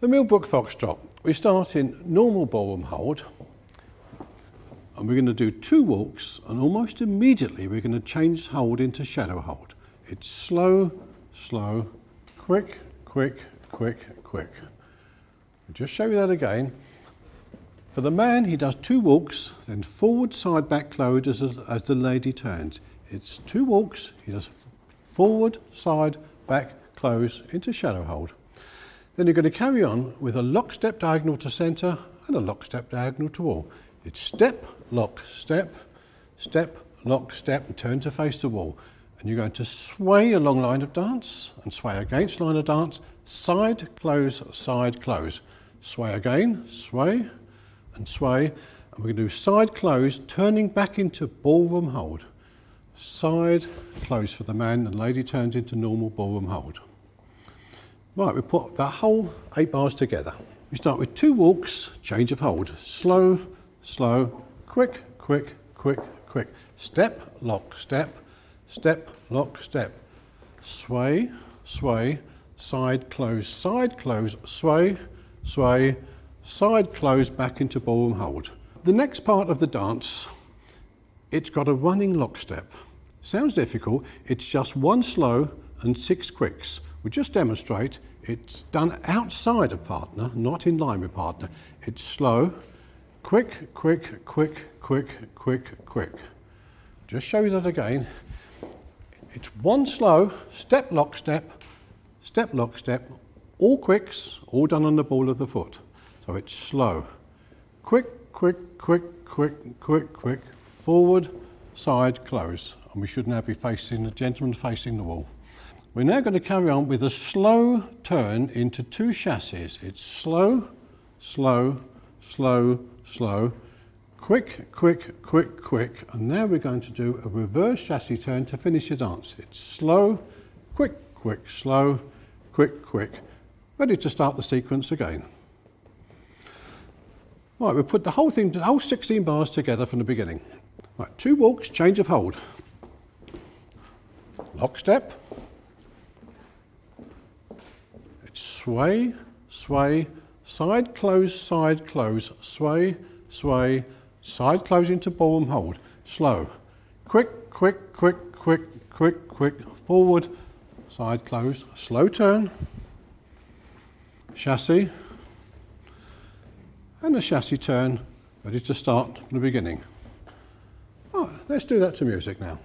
The Millbrook Foxtrot. We start in normal ballroom hold, and we're going to do 2 walks, and almost immediately we're going to change hold into shadow hold. It's slow, slow, quick, quick, quick, quick. I'll just show you that again. For the man, he does 2 walks, then forward, side, back, close as the lady turns. It's 2 walks, he does forward, side, back, close into shadow hold. Then you're going to carry on with a lock step diagonal to centre and a lock step diagonal to wall. It's step, lock, step, step, lock, step, and turn to face the wall. And you're going to sway along line of dance and sway against line of dance, side, close, sway again, sway and sway. And we're going to do side close, turning back into ballroom hold. Side close for the man, the lady turns into normal ballroom hold. Right, we put that whole 8 bars together. We start with 2 walks, change of hold. Slow, slow, quick, quick, quick, quick. Step, lock, step, step, lock, step. Sway, sway, side close, sway, sway, side close back into ballroom hold. The next part of the dance, it's got a running lock step. Sounds difficult, it's just 1 slow and 6 quicks. We just demonstrate it's done outside of partner, not in line with partner. It's slow, quick, quick, quick, quick, quick, quick. Just show you that again. It's 1 slow, step, lock, step, all quicks, all done on the ball of the foot. So it's slow, quick, quick, quick, quick, quick, quick, forward, side, close. And we should now be facing the gentleman facing the wall. We're now going to carry on with a slow turn into 2 chassis. It's slow, slow, slow, slow, quick, quick, quick, quick. And now we're going to do a reverse chassis turn to finish the dance. It's slow, quick, quick, slow, quick, quick. Ready to start the sequence again. Right, we'll put the whole 16 bars together from the beginning. Right, 2 walks, change of hold. Lock step. Sway, sway, side close, sway, sway, side close into ballroom hold. Slow, quick, quick, quick, quick, quick, quick, forward, side close, slow turn, chassis, and a chassis turn, ready to start from the beginning. Right, let's do that to music now.